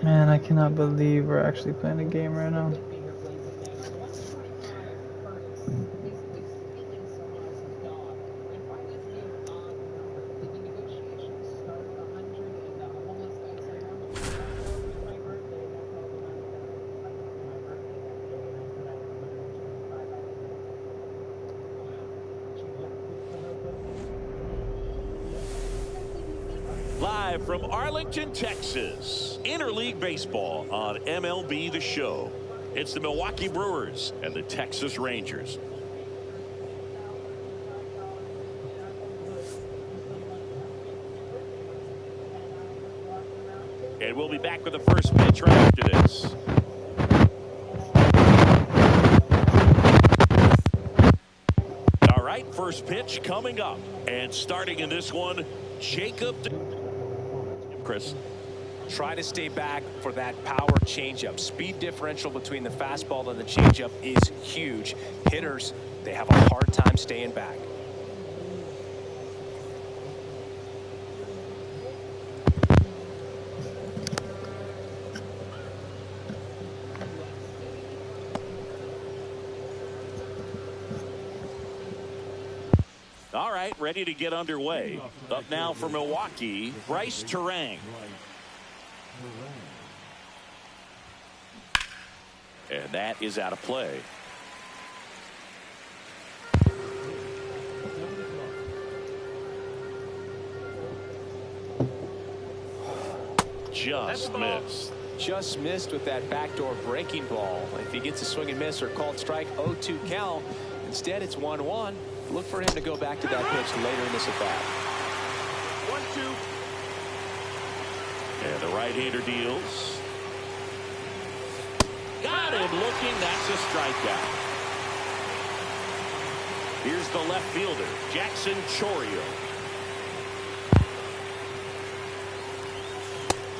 Man, I cannot believe we're actually playing a game right now. Live from Arlington, Texas, Interleague Baseball on MLB The Show. It's the Milwaukee Brewers and the Texas Rangers. And we'll be back with the first pitch right after this. All right, first pitch coming up. And starting in this one, Jacob. Chris. Try to stay back for that power changeup. Speed differential between the fastball and the changeup is huge. Hitters, they have a hard time staying back. All right, ready to get underway. Up now for Milwaukee, Bryce Terang. And that is out of play. Just missed. Just missed with that backdoor breaking ball. If he gets a swing and miss or called strike, 0-2 count. Instead, it's 1-1. Look for him to go back to that pitch later in this at bat. 1-2. And the right-hander deals. Got him looking. That's a strikeout. Here's the left fielder, Jackson Chourio.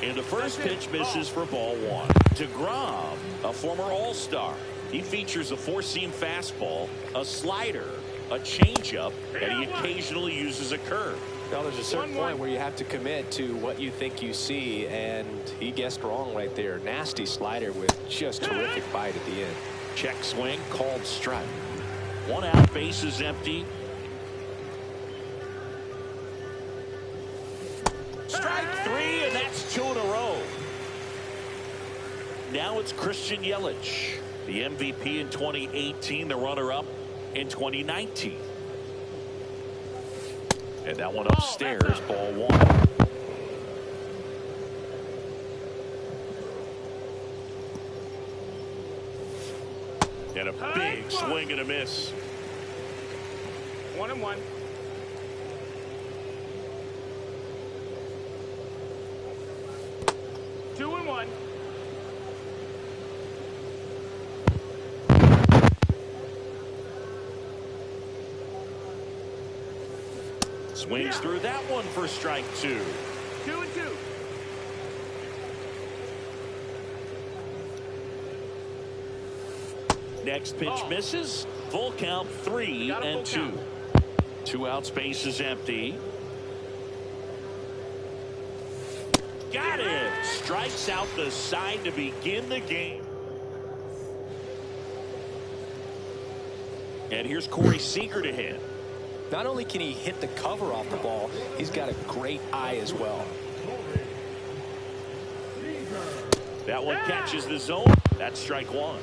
And the first pitch misses for ball one. DeGrom, a former All-Star. He features a four-seam fastball, a slider, a changeup, and he occasionally uses a curve. Well, there's a certain point where you have to commit to what you think you see, and he guessed wrong right there. Nasty slider with just terrific bite at the end. Check swing, called strike. One out, base is empty. Strike three, and that's two in a row. Now it's Christian Yelich, the MVP in 2018, the runner-up in 2019. And that one upstairs, ball one. And a big swing and a miss. 1-1. Two and one. Swings through that one for strike two. 2-2. Next pitch misses. Full count, 3-2. 2 outs, base is empty. Got it. Strikes out the side to begin the game. And here's Corey Seager to hit. Not only can he hit the cover off the ball, he's got a great eye as well. That one catches the zone. That's strike one.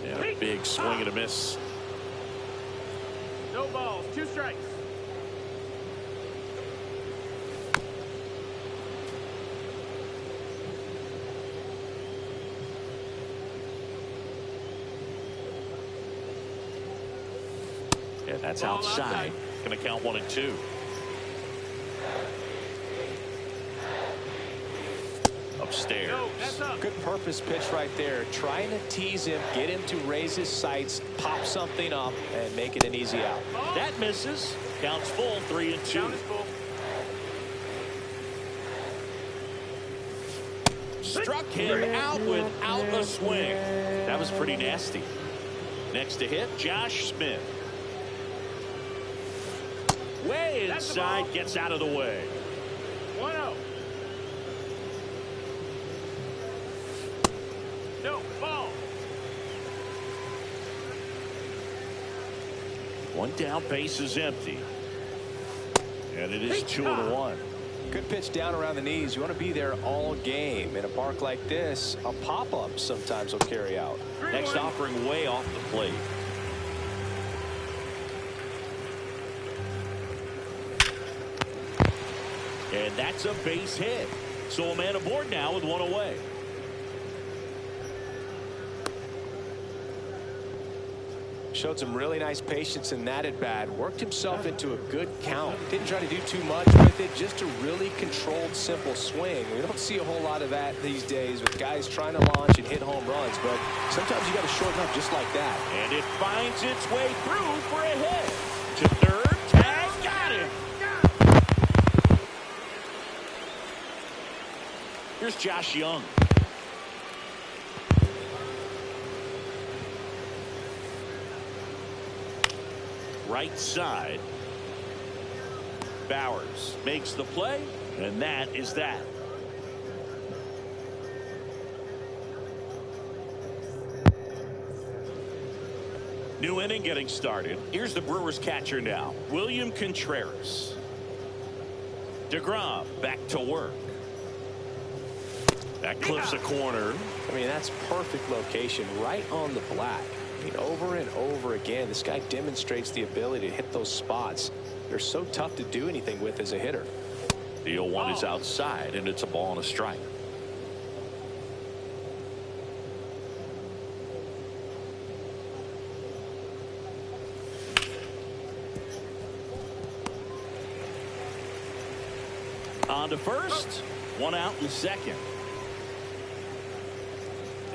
And a big swing and a miss. No balls, 2 strikes. And that's outside. Going to count 1-2. Upstairs. Good purpose pitch right there. Trying to tease him, get him to raise his sights, pop something up, and make it an easy out. That misses. Counts full, 3-2. Struck him out without a swing. That was pretty nasty. Next to hit, Josh Smith. Way inside, gets out of the way. 1-0. No, ball. One down, base is empty. And it is 2-1. Good pitch down around the knees. You want to be there all game. In a park like this, a pop-up sometimes will carry out. Next offering way off the plate. And that's a base hit. So a man aboard now with 1 away. Showed some really nice patience in that at bat. Worked himself into a good count. Didn't try to do too much with it. Just a really controlled, simple swing. We don't see a whole lot of that these days with guys trying to launch and hit home runs. But sometimes you got to shorten up just like that. And it finds its way through for a hit. To third, tag, got it. Here's Josh Young. Right side. Bowers makes the play, and that is that. New inning getting started. Here's the Brewers catcher now, William Contreras. DeGrom back to work. That clips a corner. I mean, that's perfect location right on the black. I mean, over and over again, this guy demonstrates the ability to hit those spots. They're so tough to do anything with as a hitter. The 0-1 is outside, and it's a ball and a strike. On to first, 1 out in second.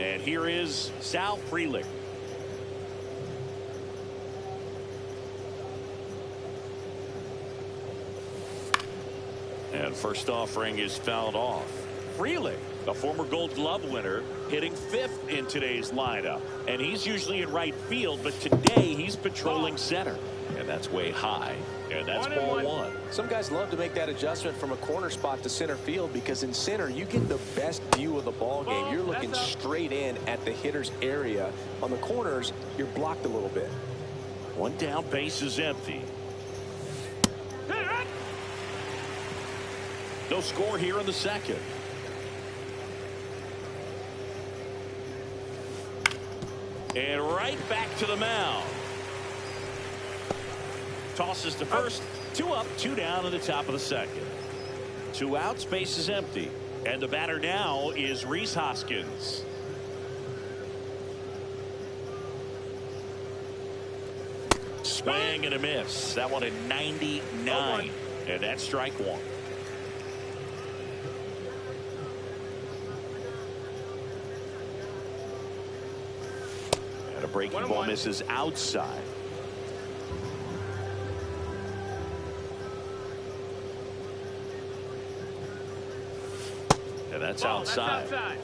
And here is Sal Frelick. And first offering is fouled off. Frelick, a former Gold Glove winner, hitting 5th in today's lineup. And he's usually in right field, but today he's patrolling center. And that's way high. And that's ball 1. Some guys love to make that adjustment from a corner spot to center field because in center you get the best view of the ball game. You're looking straight in at the hitter's area. On the corners, you're blocked a little bit. 1 down, base is empty. No score here in the second. And right back to the mound. Tosses to first. 2 up, 2 down in the top of the second. 2 outs, base is empty. And the batter now is Rhys Hoskins. Swing and a miss. That one at 99. And that's strike 1. And a breaking ball misses outside. And that's That's Ball, outside. That's outside.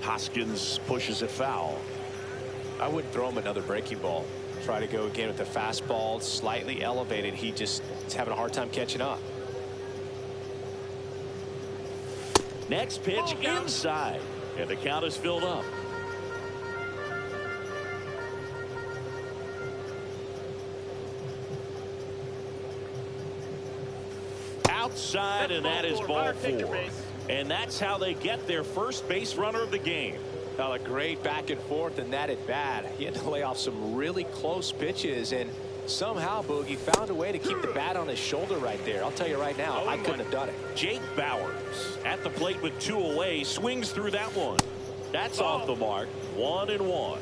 Hoskins pushes it foul. I wouldn't throw him another breaking ball. Try to go again with the fastball, slightly elevated. He just is having a hard time catching up. Next pitch Ball count. inside, and the count is filled up. Outside, and that is ball 4. And that's how they get their first base runner of the game. A great back and forth in that at bat. He had to lay off some really close pitches, and somehow Boogie found a way to keep the bat on his shoulder right there. I'll tell you right now, I couldn't have done it. Jake Bowers at the plate with 2 away, swings through that one. That's off the mark. 1-1.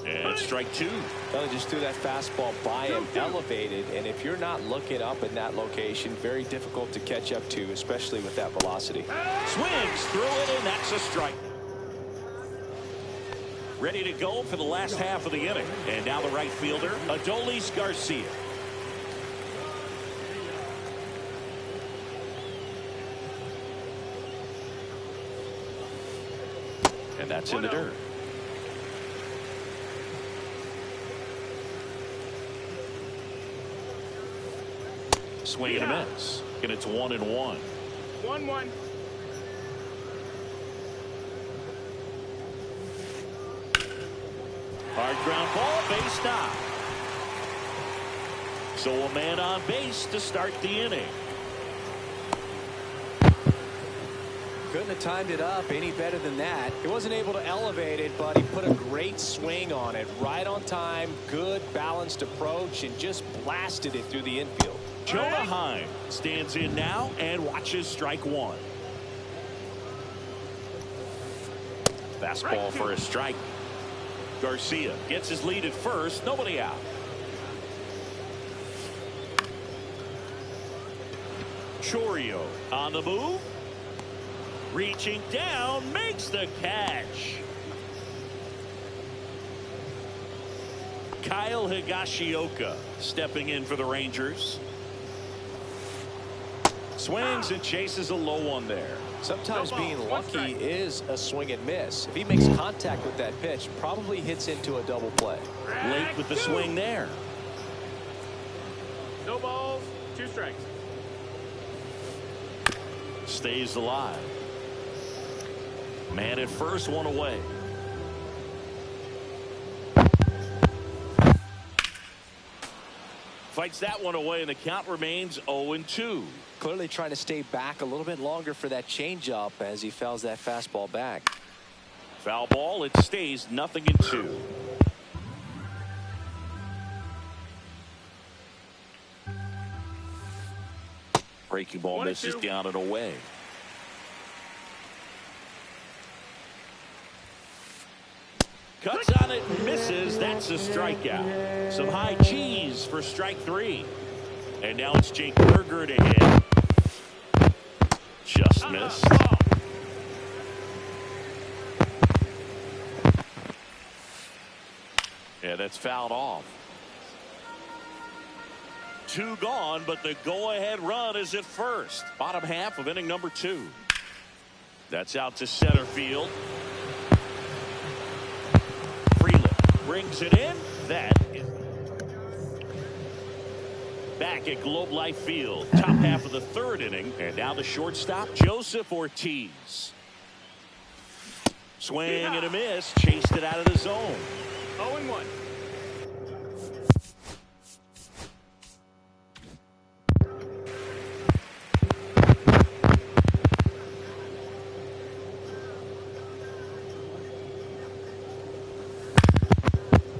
And strike 2. Well, just threw that fastball by him, elevated, and if you're not looking up in that location, very difficult to catch up to, especially with that velocity. Swings through it, and that's a strike. Ready to go for the last half of the inning. And now the right fielder, Adolis Garcia. And that's in the dirt. Swing and a miss. And it's 1-1. 1-1. Hard ground ball, base knock. So a man on base to start the inning. Couldn't have timed it up any better than that. He wasn't able to elevate it, but he put a great swing on it. Right on time, good balanced approach, and just blasted it through the infield. Jonah Heim stands in now and watches strike 1. Fastball for a strike. Garcia gets his lead at first. Nobody out. Chorio on the move. Reaching down, makes the catch. Kyle Higashioka stepping in for the Rangers. Swings and chases a low one there. Sometimes being lucky is a swing and miss. If he makes contact with that pitch, probably hits into a double play. Late with the swing there. No balls, 2 strikes. Stays alive. Man at first, 1 away. Fights that one away, and the count remains 0-2. Clearly trying to stay back a little bit longer for that changeup as he fouls that fastball back. Foul ball, it stays 0-2. Breaking ball misses down and away. Cuts on it, misses. That's a strikeout. Some high cheese for strike 3. And now it's Jake Berger to hit. Just missed. Yeah, that's fouled off. 2 gone, but the go-ahead run is at first. Bottom half of inning number 2. That's out to center field. Brings it in. That is back at Globe Life Field. Top half of the 3rd inning. And now the shortstop, Joseph Ortiz. Swing and a miss. Chased it out of the zone. 0-1.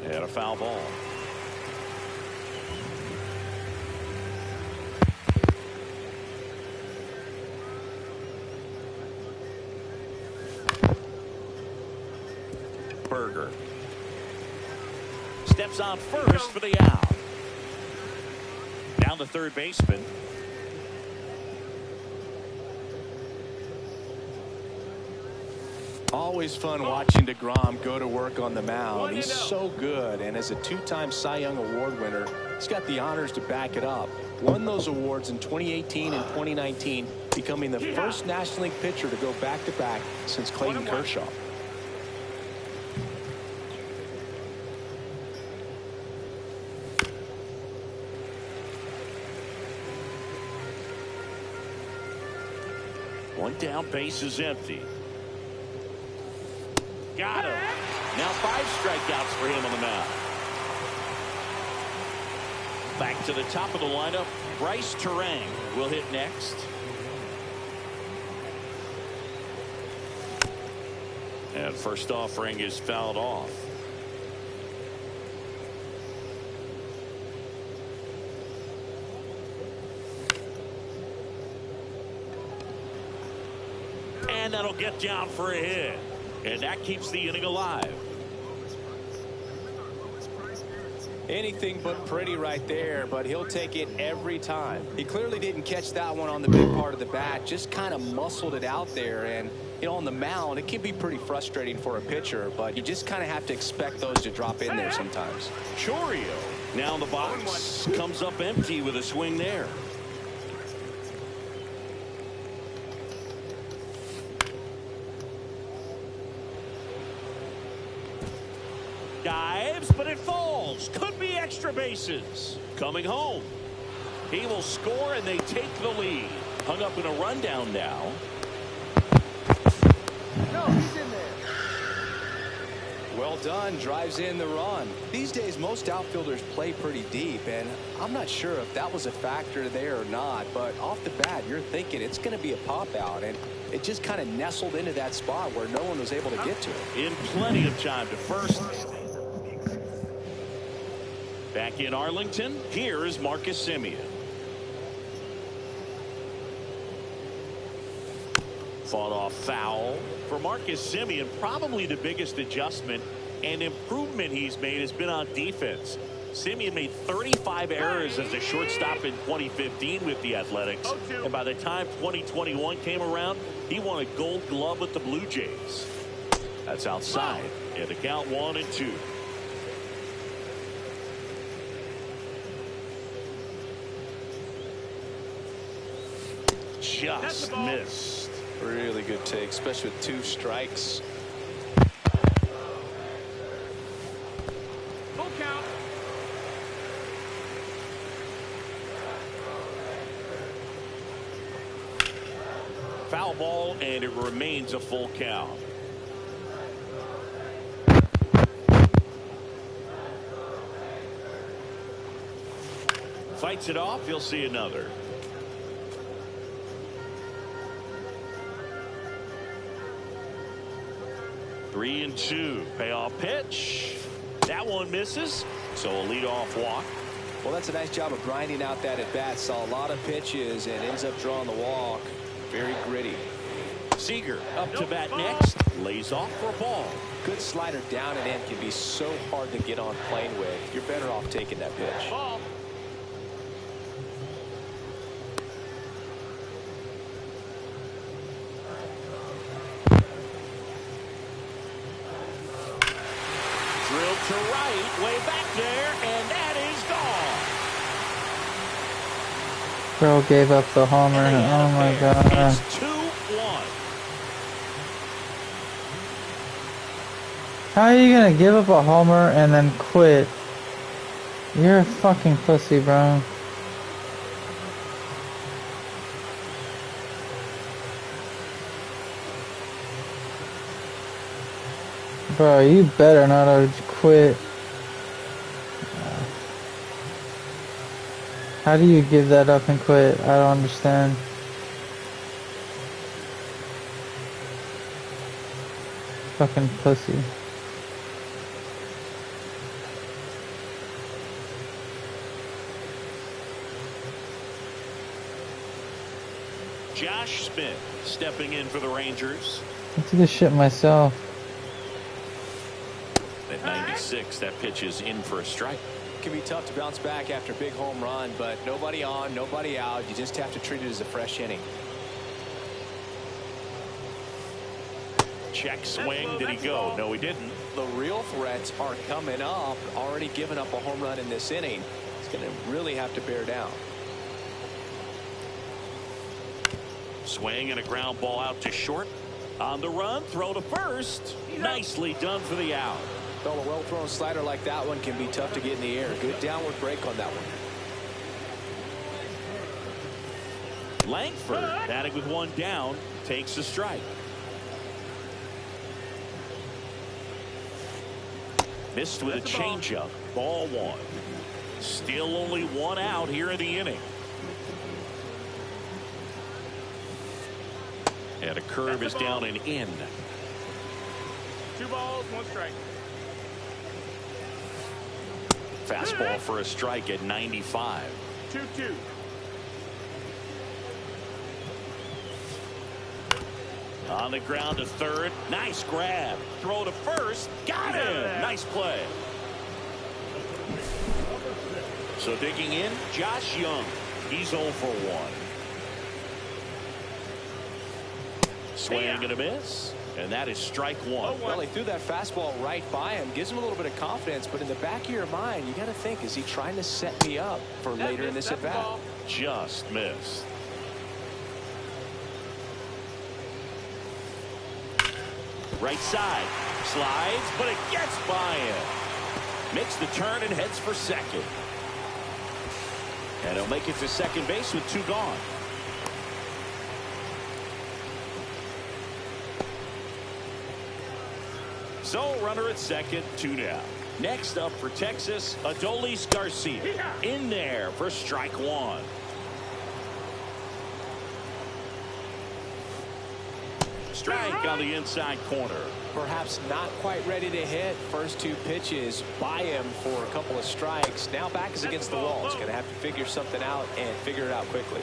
And a foul ball. Burger. Steps on first for the out. Down the third baseman. Always fun watching DeGrom go to work on the mound. He's so good, and as a two-time Cy Young Award winner, he's got the honors to back it up. Won those awards in 2018 and 2019, becoming the first National League pitcher to go back-to-back since Clayton Kershaw. One down, base is empty. Got him. Now 5 strikeouts for him on the mound. Back to the top of the lineup. Bryce Terang will hit next. And first offering is fouled off. And that'll get down for a hit. And that keeps the inning alive. Anything but pretty right there, but he'll take it every time. He clearly didn't catch that one on the big part of the bat, just kind of muscled it out there. And, you know, on the mound, it can be pretty frustrating for a pitcher, but you just kind of have to expect those to drop in there sometimes. Chorio now in the box, comes up empty with a swing there. Dives, but it falls. Could be extra bases. Coming home. He will score, and they take the lead. Hung up in a rundown now. No, he's in there. Well done. Drives in the run. These days, most outfielders play pretty deep, and I'm not sure if that was a factor there or not, but off the bat, you're thinking it's going to be a pop-out, and it just kind of nestled into that spot where no one was able to get to it. In plenty of time to first. Back in Arlington, here is Marcus Semien. Fought off foul. For Marcus Semien, probably the biggest adjustment and improvement he's made has been on defense. Semien made 35 errors as a shortstop in 2015 with the Athletics. And by the time 2021 came around, he won a Gold Glove with the Blue Jays. That's outside. And the count 1-2. Just missed. Really good take, especially with 2 strikes. Full count. Foul ball, and it remains a full count. Fights it off. You'll see another. 3-2. Payoff pitch. That one misses. So a leadoff walk. Well, that's a nice job of grinding out that at bat. Saw a lot of pitches and ends up drawing the walk. Very gritty. Seager up to bat next. Lays off for a ball. Good slider down and in can be so hard to get on plane with. You're better off taking that pitch. Ball. Drilled to right, way back there, and that is gone. Bro gave up the homer. Oh my god. It's 2-1. How are you gonna give up a homer and then quit? You're a fucking pussy, bro. Bro, you better not have quit. How do you give that up and quit? I don't understand. Fucking pussy. Josh Smith stepping in for the Rangers. I do this shit myself. 1-6. That pitch is in for a strike. It can be tough to bounce back after a big home run, but nobody on, nobody out. You just have to treat it as a fresh inning. Check swing. Did he go? No, he didn't. The real threats are coming up. Already given up a home run in this inning. He's going to really have to bear down. Swing and a ground ball out to short. On the run, throw to first. Nicely done for the out. Well, a well-thrown slider like that one can be tough to get in the air. Good downward break on that one. Langford, batting with one down, takes a strike. Missed with a changeup. Ball one. Still only one out here in the inning. And a curve is down and in. 2 balls, 1 strike. Fastball for a strike at 95. 2-2. On the ground to third. Nice grab. Throw to first. Got him. Nice play. So digging in, Josh Young. He's 0 for 1. Swing and a miss. And that is strike one. Well, he threw that fastball right by him. Gives him a little bit of confidence. But in the back of your mind, you got to think, is he trying to set me up for later in this at bat? Just missed. Right side. Slides, but it gets by him. Makes the turn and heads for second. And he'll make it to second base with 2 gone. So runner at second, 2 down. Next up for Texas, Adolis Garcia. In there for strike one. Strike on the inside corner. Perhaps not quite ready to hit. First 2 pitches by him for a couple of strikes. Now back is against the wall. He's going to have to figure something out and figure it out quickly.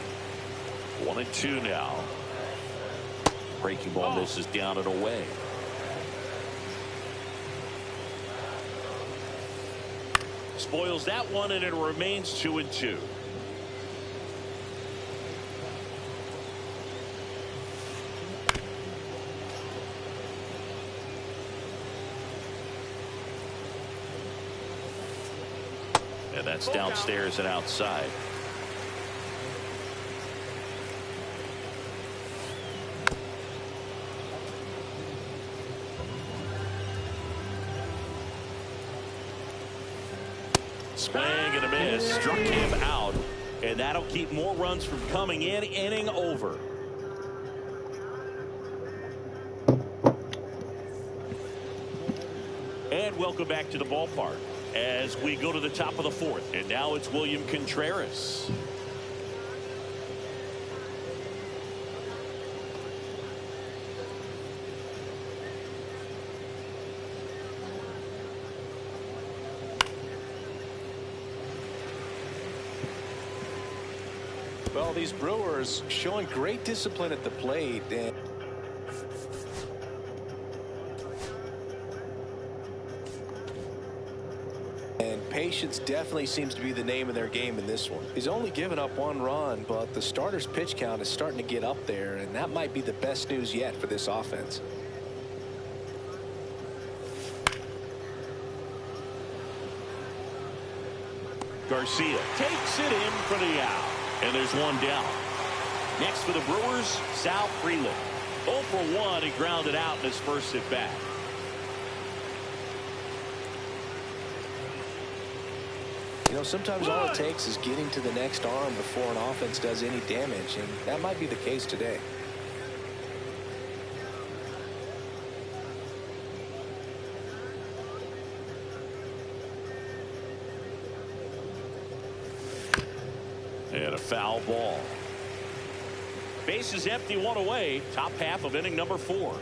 1-2 now. Breaking ball misses down and away. Spoils that one, and it remains 2-2. And that's downstairs and outside. Swing and a miss. Struck him out. And that'll keep more runs from coming in. Inning over. And welcome back to the ballpark as we go to the top of the 4th. And now it's William Contreras. Well, these Brewers showing great discipline at the plate. And patience definitely seems to be the name of their game in this one. He's only given up 1 run, but the starter's pitch count is starting to get up there, and that might be the best news yet for this offense. Garcia takes it in for the out. And there's 1 down. Next for the Brewers, Sal Freeland. 0 for 1. He grounded out in his first at bat. You know, sometimes all it takes is getting to the next arm before an offense does any damage, and that might be the case today. And a foul ball. Base is empty, 1 away. Top half of inning number 4.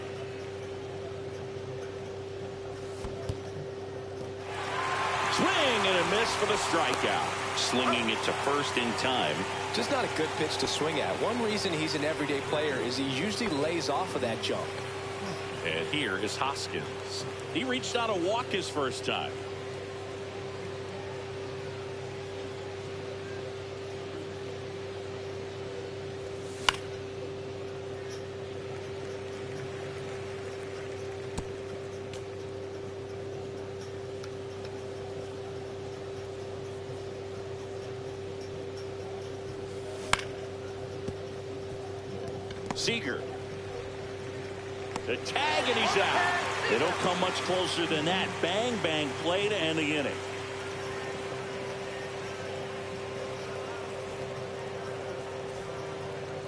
Swing and a miss for the strikeout. Slinging it to first in time. Just not a good pitch to swing at. One reason he's an everyday player is he usually lays off of that jump. And here is Hoskins. He reached out a walk his first time. Seager. The tag, and he's out. They don't come much closer than that. Bang, bang play to end the inning.